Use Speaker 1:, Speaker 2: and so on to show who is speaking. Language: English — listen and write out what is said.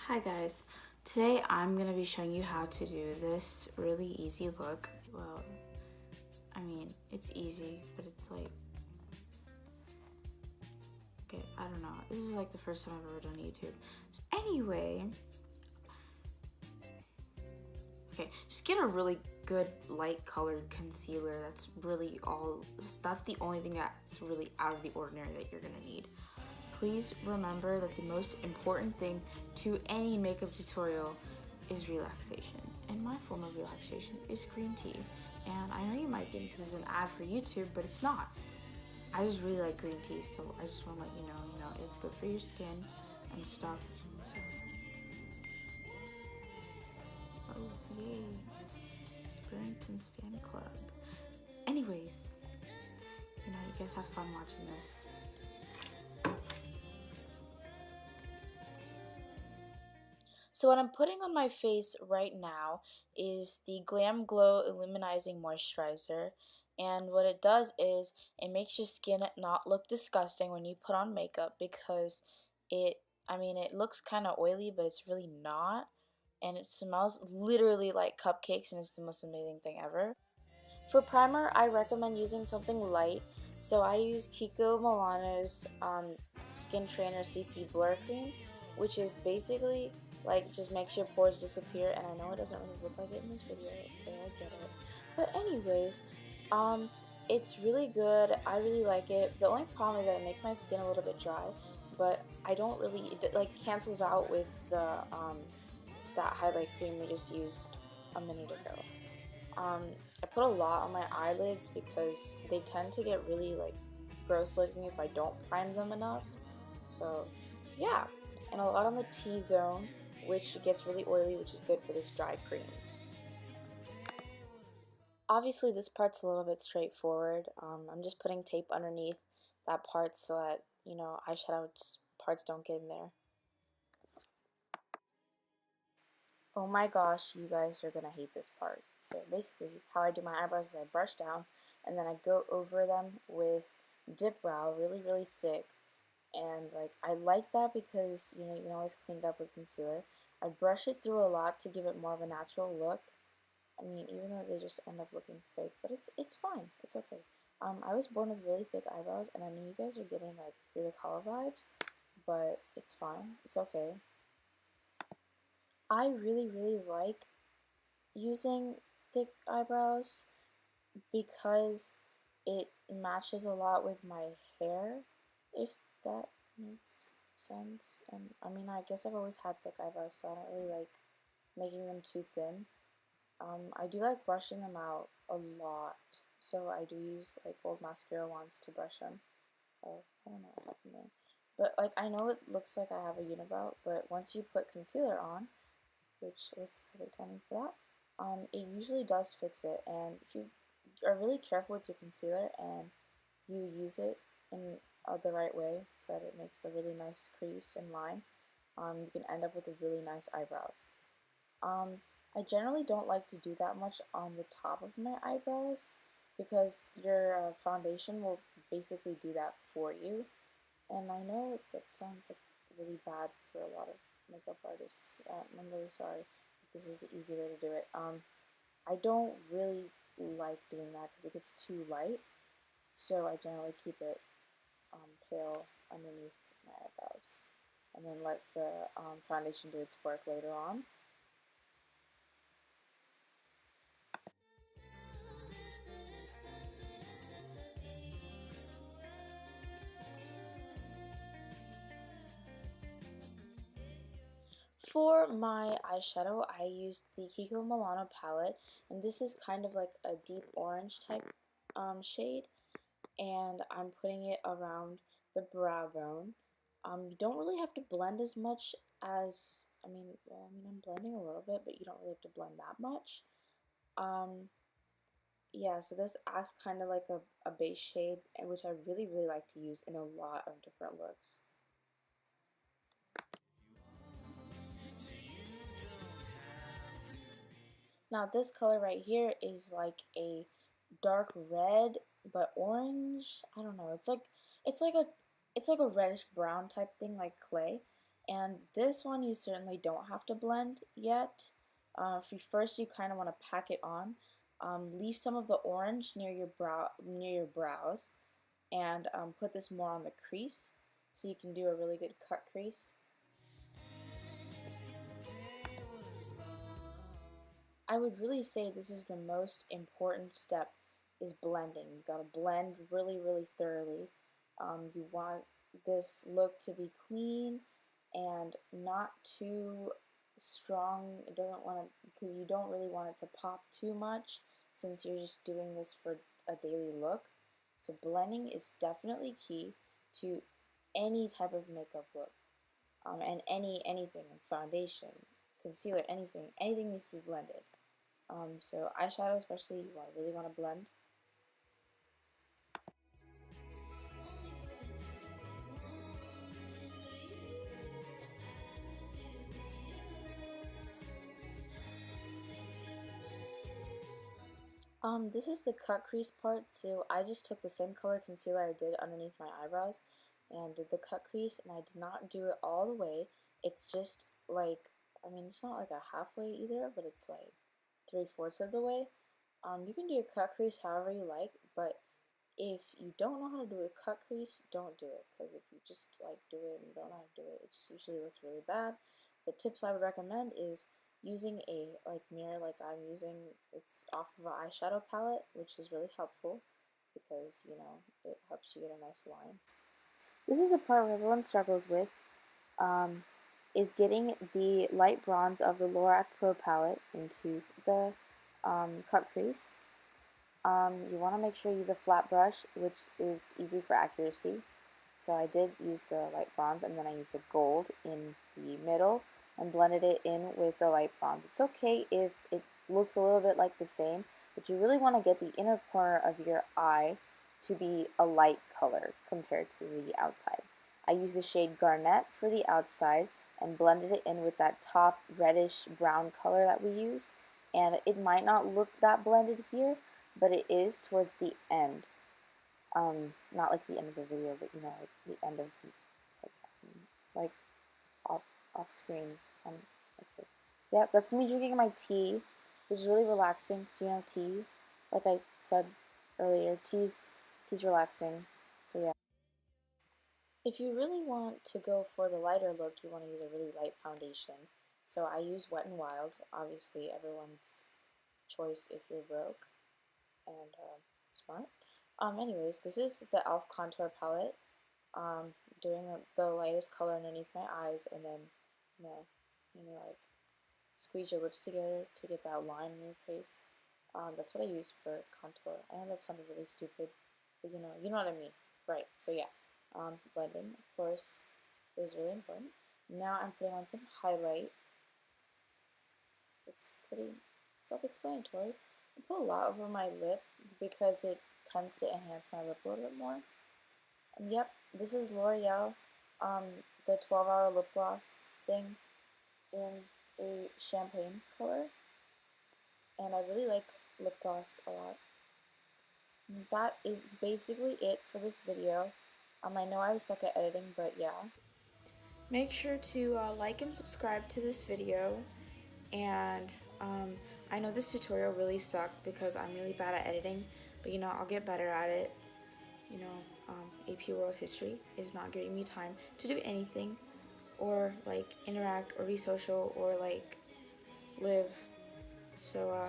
Speaker 1: Hi guys, today I'm going to be showing you how to do this really easy look. Well, I mean, it's easy, but it's like, okay, I don't know. This is like the first time I've ever done YouTube. Anyway, okay, just get a really good light colored concealer. That's the only thing that's really out of the ordinary that you're going to need. Please remember that the most important thing to any makeup tutorial is relaxation. And my form of relaxation is green tea. And I know you might think this is an ad for YouTube, but it's not. I just really like green tea, so I just want to let you know, it's good for your skin and stuff. So, oh, yay. Spurrington's fan club. Anyways, you guys have fun watching this. So what I'm putting on my face right now is the Glam Glow Illuminizing Moisturizer. And what it does is it makes your skin not look disgusting when you put on makeup because it looks kind of oily, but it's really not. And it smells literally like cupcakes, and it's the most amazing thing ever. For primer, I recommend using something light. So I use Kiko Milano's Skin Trainer CC Blur Cream, which is basically like just makes your pores disappear. And I know it doesn't really look like it in this video, but I get it. But anyways, it's really good. I really like it. The only problem is that it makes my skin a little bit dry, but I don't really, it like cancels out with the that highlight cream we just used a minute ago. I put a lot on my eyelids because they tend to get really like gross looking if I don't prime them enough. So yeah, and a lot on the T-zone, which gets really oily, which is good for this dry cream. Obviously this part's a little bit straightforward. I'm just putting tape underneath that part so that, eyeshadow parts don't get in there. Oh my gosh, you guys are gonna hate this part. So basically, how I do my eyebrows is I brush down and then I go over them with Dip Brow really, really thick. And like I like that because you can always clean it up with concealer. I brush it through a lot to give it more of a natural look. I mean, even though they just end up looking fake, but it's fine. It's okay. I was born with really thick eyebrows, and I know you guys are getting like Frida Kahlo vibes, but it's fine. It's okay. I really, really like using thick eyebrows because it matches a lot with my hair, if that makes sense. And I mean, I guess I've always had thick eyebrows, so I don't really like making them too thin. I do like brushing them out a lot, so I do use like old mascara wands to brush them. Oh, I don't know what happened there. But like I know it looks like I have a unibrow, but once you put concealer on, which was the perfect timing for that, it usually does fix it. And if you are really careful with your concealer and you use it in the right way so that it makes a really nice crease and line, you can end up with a really nice eyebrows. I generally don't like to do that much on the top of my eyebrows because your foundation will basically do that for you. And I know that sounds like really bad for a lot of makeup artists. I'm really sorry. This is the easy way to do it. I don't really like doing that because it gets too light, so I generally keep it pale underneath my eyebrows, and then let the foundation do its work later on. For my eyeshadow, I used the Kiko Milano palette, and this is kind of like a deep orange type shade, and I'm putting it around the brow bone. You don't really have to blend as much as, I'm blending a little bit, but you don't really have to blend that much. Yeah, so this acts kind of like a base shade, which I really, really like to use in a lot of different looks. Now this color right here is like a dark red but orange. I don't know. It's like a reddish brown type thing like clay. And this one you certainly don't have to blend yet. First you kind of want to pack it on. Leave some of the orange near your brows, and put this more on the crease so you can do a really good cut crease. I would really say this is the most important step, is blending. You gotta blend really, really thoroughly. You want this look to be clean and not too strong. It doesn't want to, because you don't really want it to pop too much since you're just doing this for a daily look. So blending is definitely key to any type of makeup look, and anything, foundation, concealer, anything needs to be blended. So eyeshadow especially, you really want to blend. This is the cut crease part, so I just took the same color concealer I did underneath my eyebrows and did the cut crease, and I did not do it all the way. It's just like, I mean, it's not like a halfway either, but it's like 3/4 of the way. You can do your cut crease however you like, but if you don't know how to do a cut crease, don't do it, because if you just like do it and you don't know how to do it, it just usually looks really bad. The tips I would recommend is using a mirror like I'm using. It's off of an eyeshadow palette, which is really helpful because it helps you get a nice line. This is the part where everyone struggles with, is getting the light bronze of the Lorac Pro palette into the cut crease. You want to make sure you use a flat brush, which is easy for accuracy. So I did use the light bronze, and then I used a gold in the middle and blended it in with the light bronze. It's okay if it looks a little bit like the same, but you really want to get the inner corner of your eye to be a light color compared to the outside. I used the shade Garnet for the outside and blended it in with that top reddish brown color that we used. And it might not look that blended here, but it is towards the end. Not like the end of the video, but like the end of like off screen. Okay. Yep, that's me drinking my tea, which is really relaxing. So tea, like I said earlier, tea's relaxing. So yeah. If you really want to go for the lighter look, you want to use a really light foundation. So I use Wet n Wild. Obviously, everyone's choice if you're broke and smart. Anyways, this is the e.l.f. contour palette. Doing the lightest color underneath my eyes, and then like squeeze your lips together to get that line in your face. That's what I use for contour. I know that sounded really stupid, but you know what I mean, right? So yeah, blending, of course, is really important. Now I'm putting on some highlight. It's pretty self-explanatory. I put a lot over my lip because it tends to enhance my lip a little bit more. Yep, this is L'Oreal, the 12-hour lip gloss thing in the champagne color, and I really like lip gloss a lot. And that is basically it for this video. I know I suck at editing, but yeah. Make sure to like and subscribe to this video, and I know this tutorial really sucked because I'm really bad at editing, but I'll get better at it. AP World History is not giving me time to do anything or like interact or be social or like live. So